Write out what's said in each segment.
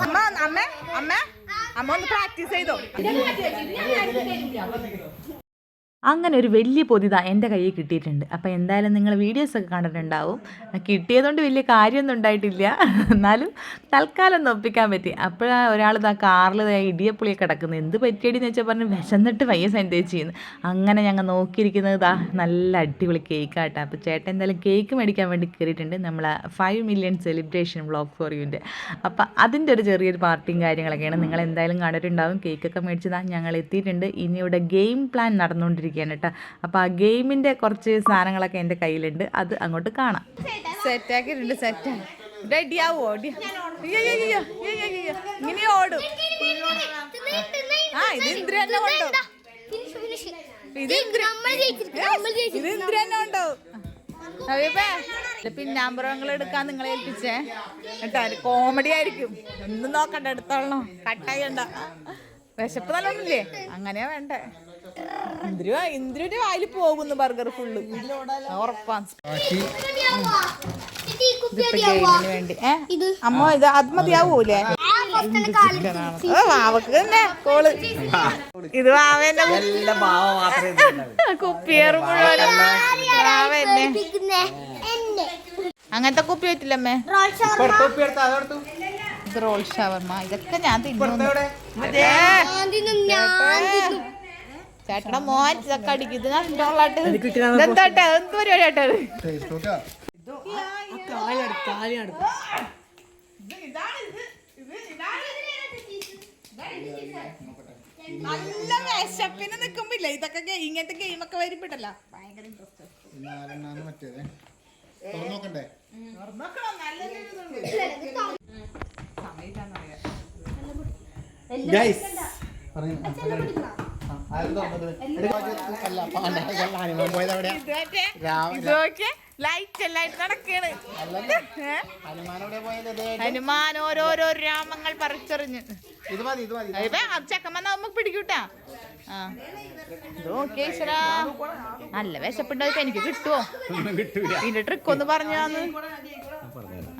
അമ്മ അമ്മ അമ്മ അമ്മ ഒന്ന് പ്രാക്ടീസ് ചെയ്തോ. അങ്ങനെ ഒരു വലിയ പൊതിത എൻ്റെ കയ്യിൽ കിട്ടിയിട്ടുണ്ട്. അപ്പോൾ എന്തായാലും നിങ്ങൾ വീഡിയോസൊക്കെ കണ്ടിട്ടുണ്ടാവും. കിട്ടിയതുകൊണ്ട് വലിയ കാര്യമൊന്നും ഉണ്ടായിട്ടില്ല, എന്നാലും തൽക്കാലം ഒന്ന് ഒപ്പിക്കാൻ പറ്റി. അപ്പോഴാണ് ഒരാൾ ഇതാ കാറിൽ ഇടിയപ്പുളിയൊക്കെ കിടക്കുന്നത്. എന്ത് പറ്റിയടിയെന്ന് വെച്ചാൽ പറഞ്ഞ് വിശന്നിട്ട് വയ്യ സെൻറ്റേജ് ചെയ്യുന്നു. അങ്ങനെ ഞങ്ങൾ നോക്കിയിരിക്കുന്നത് ഇതാ നല്ല അടിപൊളി കേക്കാട്ടോ. അപ്പോൾ ചേട്ടൻ എന്തായാലും കേക്ക് മേടിക്കാൻ വേണ്ടി കയറിയിട്ടുണ്ട്, നമ്മളെ 5 മില്യൺ സെലിബ്രേഷൻ വ്ളോഗ് ഫോർ യുവിൻ്റെ. അപ്പോൾ അതിൻ്റെ ഒരു ചെറിയൊരു പാർട്ടിയും കാര്യങ്ങളൊക്കെയാണ്. നിങ്ങൾ എന്തായാലും കണ്ടിട്ടുണ്ടാവും. കേക്കൊക്കെ മേടിച്ചതാ ഞങ്ങൾ എത്തിയിട്ടുണ്ട്. ഇനി ഇവിടെ ഗെയിം പ്ലാൻ നടന്നുകൊണ്ടിരിക്കും കേട്ടോ. അപ്പോൾ ആ ഗെയിമിൻ്റെ കുറച്ച് സാധനങ്ങളൊക്കെ എൻ്റെ കയ്യിലുണ്ട്, അത് അങ്ങോട്ട് കാണാം. സെറ്റാക്കിയിട്ടുണ്ട്. സെറ്റാക്കി റെഡിയാവോ? ഇങ്ങനെ ഓടും. ആ ഇത് ഇന്ദ്ര തന്നെ കൊണ്ടോ, ഇത് ഇന്ദ്ര തന്നെ കൊണ്ടോ. പിന്നാമ്പുറങ്ങൾ എടുക്കാൻ നിങ്ങളെ ഏൽപ്പിച്ചേ കേട്ടോ. കോമഡി ആയിരിക്കും, ഒന്നും നോക്കണ്ട, എടുത്തോളണോ, കട്ടായിണ്ട. വിശപ്പ് നല്ലോണില്ലേ? അങ്ങനെയാ വേണ്ടേ. ഇന്ദ്രുവിന്റെ വായിൽ പോകുന്നു ബർഗർ ഫുള്ള്, ഉറപ്പാണ്. വേണ്ടി അമ്മ ഇത് അത് മതിയാവൂലേ? വാവക്ക് തന്നെ കോള്. ഇത് വാവന്റെ കുപ്പിയേറ് മുഴുവൻ വാവന്നെ. അങ്ങനത്തെ കുപ്പി പറ്റില്ലമ്മേ. ഇത് റോൾ ഷവർമ്മ, ഇതൊക്കെ ഞാൻ തിന്നു. ചേട്ടടെ മോൻ ഇതൊക്കെ അടിക്കും. ഇത് കണ്ടോളാട്ട് എന്താട്ടെ, എന്ത് പരിപാടിയാട്ടത്? നല്ല വിശപ്പിന് നിക്കുമ്പില്ല ഇതൊക്കെ. ഇങ്ങനത്തെ ഗെയിമൊക്കെ വരുമ്പോട്ടല്ല ഭയങ്കര ഇൻട്രസ്റ്റ്. ലൈറ്റ് നടക്കാണ്. ഹനുമാൻ ഓരോരോ രാമങ്ങൾ പറിച്ചെറിഞ്ഞ് ചെക്കന്മാർ നമുക്ക് പിടിക്കൂട്ടാ. നല്ല വിശപ്പുണ്ടാവും. എനിക്ക് കിട്ടുവോ ഇതിന്റെ ട്രിക്ക് ഒന്ന് പറഞ്ഞാന്ന്?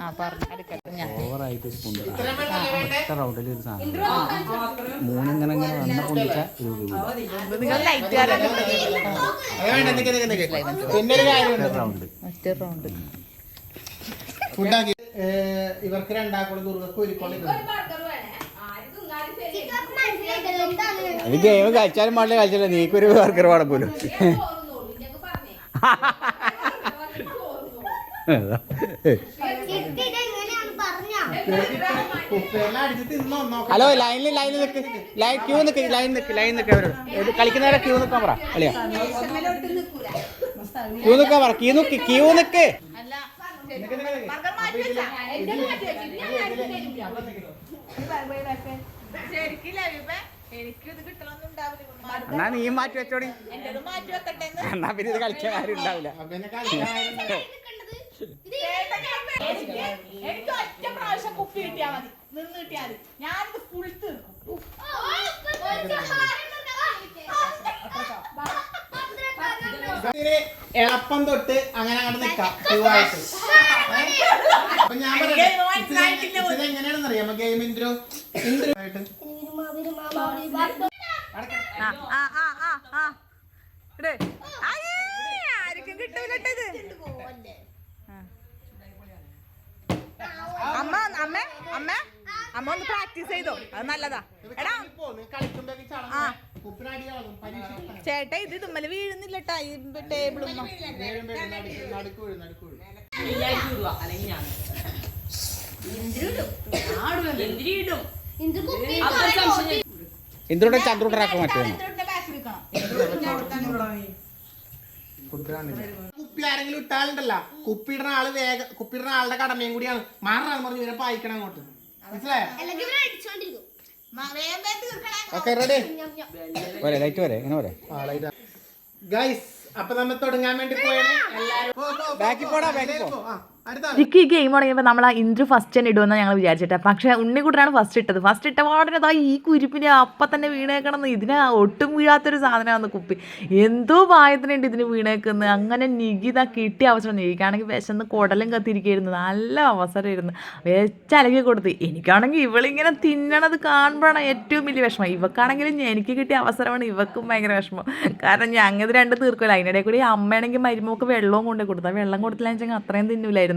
ആ പറഞ്ഞു നിങ്ങൾ ലൈറ്റ് ഇവർക്ക് രണ്ടാക്കൂടെ ഗെയിം കളിച്ചാലും പാടില്ല, കളിച്ചില്ല. നീക്കൊരു ബർഗർ പാടാൻ പോലും. ഹലോ, ലൈനിൽ നിൽക്ക്, ക്യൂ നിൽക്ക്, ലൈൻ നിൽക്ക്. അവരോട് കളിക്കുന്നവരെ ക്യൂ നിൽക്കാൻ പറ. അളിയാ ക്യൂ നിൽക്കാൻ പറ. ക്യൂ നിൽക്ക്. എന്നാ നീ മാറ്റി വെച്ചോടി. എന്നാ പിന്നെ ഇത് കളിക്കാൻ ആരും ഉണ്ടാവില്ല. എനിക്ക് ഒറ്റ പ്രാവശ്യം കുപ്പി കിട്ടിയാ മതി, നിന്ന് കിട്ടിയാ മതി. ഞാനിത് ഫുൾ തീർക്കും. എളുപ്പം തൊട്ട് അങ്ങനെ അങ്ങോട്ട് നിക്കാം. അപ്പൊ ഞാൻ എങ്ങനെയാണെന്ന് അറിയാമോ ഗെയിം? ഇന്ദ്രു ആർക്കും കിട്ടൂലട്ടോ ഇത്. അമ്മ അമ്മ അമ്മ അമ്മ ഒന്ന് പ്രാക്ടീസ് ചെയ്തോ, അത് നല്ലതാ. എടാ ചേട്ടാ ഇത് ഇതുമ്മല് വീഴുന്നില്ലട്ടാ, ഈ ടേബിളും. ഇന്ദ്രയുടെ ചന്ദ്രൂട്ടറാക്കാൻ പറ്റുമോ? കുപ്പി ആരെങ്കിലും ഇട്ടാലുണ്ടല്ല, കുപ്പിയിടുന്ന ആള് വേഗം, കുപ്പിയിടുന്ന ആളുടെ കടമയും കൂടിയാണ്. മാറാന്ന് പറഞ്ഞു ഇവരെ പായിക്കണം അങ്ങോട്ട്, മനസ്സിലായോ? Okay ready. ലൈറ്റ് വരെ ഇങ്ങനെ വരെ ഗൈസ്. അപ്പൊ നമ്മൾ തുടങ്ങാൻ വേണ്ടി പോയത്. ബാക്കി പോടാ, ബാക്കി പോ. എനിക്ക് ഈ ഗെയിം തുടങ്ങിയപ്പോൾ നമ്മൾ ആ ഇന്ദ്രു ഫസ്റ്റ് തന്നെ ഇടുമെന്ന് ഞങ്ങൾ വിചാരിച്ചിട്ടാ. പക്ഷേ ഉണ്ണിക്കുട്ടനാണ് ഫസ്റ്റ് ഇട്ടത്. ഫസ്റ്റ് ഇട്ട പാടിന് അതാ ഈ കുരിപ്പിന് അപ്പം തന്നെ വീണേക്കണമെന്ന്. ഇതിന് ഒട്ടും വീഴാത്തൊരു സാധനമാണ് കുപ്പി. എന്തോ പായത്തിനുണ്ട് ഇതിന് വീണേക്കുന്നത്. അങ്ങനെ നികിത കിട്ടിയ അവസരം. നികിക്കാണെങ്കിൽ വിശന്ന് കുടലും കത്തിരിക്കുകയായിരുന്നു. നല്ല അവസരമായിരുന്നു. വെച്ചലക്കി കൊടുത്ത്. എനിക്കാണെങ്കിൽ ഇവളിങ്ങനെ തിന്നണത് കാണുമ്പോഴാണ് ഏറ്റവും വലിയ വിഷമം. ഇവക്കാണെങ്കിലും എനിക്ക് കിട്ടിയ അവസരമാണ് ഇവക്കും ഭയങ്കര വിഷമം. കാരണം ഞങ്ങൾ രണ്ട് തീർക്കില്ല. അതിനിടയിൽ കൂടി അമ്മയാണെങ്കിൽ മരുമൊക്കെ വെള്ളവും കൊണ്ടു കൊടുത്താൽ വെള്ളം കൊടുത്തില്ല വെച്ചാൽ അത്രയും തിന്നൂലായിരുന്നു.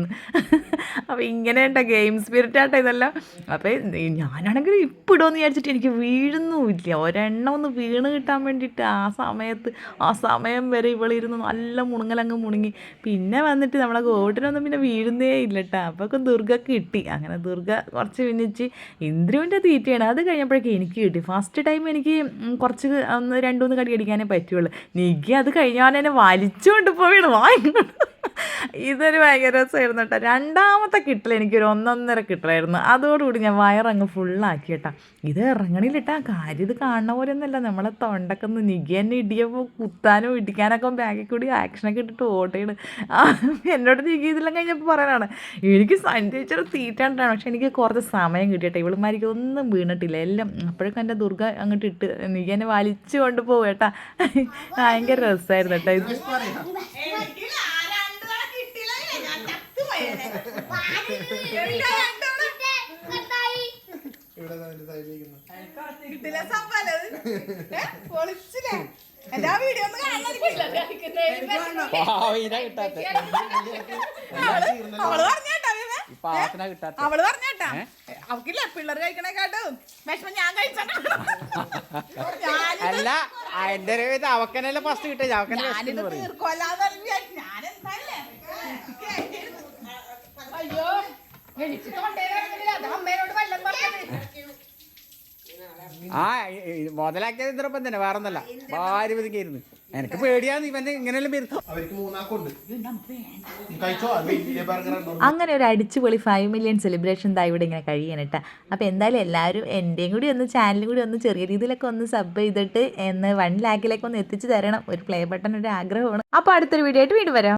അപ്പോൾ ഇങ്ങനെ ഉണ്ടോ ഗെയിം സ്പിരിറ്റ് ആട്ടോ ഇതെല്ലാം. അപ്പോൾ ഞാനാണെങ്കിൽ ഇപ്പോൾ ഇടുമെന്ന് വിചാരിച്ചിട്ട് എനിക്ക് വീഴുന്നുമില്ല. ഒരെണ്ണം ഒന്ന് വീണ് കിട്ടാൻ വേണ്ടിയിട്ട് ആ സമയം വരെ ഇവളിരുന്ന് നല്ല മുണുങ്ങലങ്ങ് മുണുങ്ങി. പിന്നെ വന്നിട്ട് നമ്മളെ ഗോട്ടിനൊന്നും പിന്നെ വീഴുന്നേ ഇല്ല കേട്ടോ. അപ്പോൾ ദുർഗ കിട്ടി. അങ്ങനെ ദുർഗ കുറച്ച് പിന്നിച്ച് ഇന്ദ്രുവിൻ്റെ തീറ്റയാണ്. അത് കഴിഞ്ഞപ്പോഴേക്കും എനിക്ക് കിട്ടി. ഫസ്റ്റ് ടൈം എനിക്ക് കുറച്ച് ഒന്ന് 2-3 കടി അടിക്കാനേ പറ്റുള്ളൂ. നികി അത് കഴിഞ്ഞാൽ എന്നെ വലിച്ചുകൊണ്ട് പോവുകയാണ് വാങ്ങിക്കൊണ്ട്. ഇതൊരു ഭയങ്കര രസമായിരുന്നു കേട്ടോ. രണ്ടാമത്തെ കിട്ടൽ എനിക്കൊരു 1.5 കിട്ടലായിരുന്നു. അതോടുകൂടി ഞാൻ വയറങ്ങ് ഫുള്ളാക്കി കേട്ടോ. ഇത് ഇറങ്ങണില്ലിട്ടാ. കാര്യം ഇത് കാണുന്ന പോലെ ഒന്നുമല്ല. നമ്മളെ തൊണ്ടൊക്കെ ഒന്ന് നികി തന്നെ ഇടിയപ്പോൾ കുത്താനും ഇടിക്കാനൊക്കെ ബാഗിൽ കൂടി ആക്ഷനൊക്കെ ഇട്ടിട്ട് ഓട്ടയാണ്. എന്നോട് നികി ഇതെല്ലാം കഴിഞ്ഞപ്പോൾ പറയാനാണ് എനിക്ക് സഞ്ചരിച്ചൊരു തീറ്റ ഉണ്ടാണ്. പക്ഷെ എനിക്ക് കുറച്ച് സമയം കിട്ടിയിട്ടെ. ഇവളുമാർക്ക് ഒന്നും വീണിട്ടില്ല എല്ലാം. അപ്പോഴേക്കും എൻ്റെ ദുർഗ അങ്ങോട്ട് ഇട്ട് നികി എന്നെ വലിച്ചു കൊണ്ട് പോകും കേട്ടാ. ഭയങ്കര രസമായിരുന്നു കേട്ടോ ഇത്. എല്ലാ വീഡിയോ അവള് പറഞ്ഞേട്ടാ അവക്കില്ല പിള്ളേർ കഴിക്കണേക്കാട്ടും വിഷമം ഞാൻ കഴിച്ചാൽ അല്ല എന്റെ അവക്കനല്ലേ ഫസ്റ്റ് കിട്ടിയത്. ഞാനിത് തീർക്കൊല്ലാന്ന് ഞാൻ എന്താല്ലേ അയ്യോ എനിക്ക് തൊണ്ടയില് അമ്മേനോട് വല്ലം പറഞ്ഞത്. ആ മുതലാക്കിയത് ഇത്രപ്പം തന്നെ വേറൊന്നല്ല. ഭാര്യ പതുക്കിയിരുന്നു. എനിക്ക് പേടിയാന്ന് ഇവന്റെ ഇങ്ങനെയെല്ലാം വരുന്നു. അങ്ങനെ ഒരു അടിച്ചുപൊളി 5 മില്യൺ സെലിബ്രേഷൻ ഇതാ ഇവിടെ ഇങ്ങനെ കഴിയാനട്ടാ. അപ്പോൾ എന്തായാലും എല്ലാവരും എൻ്റെയും കൂടി ഒന്ന് ചാനലും കൂടി ഒന്ന് ചെറിയ രീതിയിലൊക്കെ ഒന്ന് സബ് ചെയ്തിട്ട് 1 ലാക്കിലേക്ക് ഒന്ന് എത്തിച്ചു തരണം. ഒരു പ്ലേ ബട്ടൺ ഒരു ആഗ്രഹമാണ്. അപ്പോൾ അടുത്തൊരു വീഡിയോ ആയിട്ട് വീണ്ടും വരാം.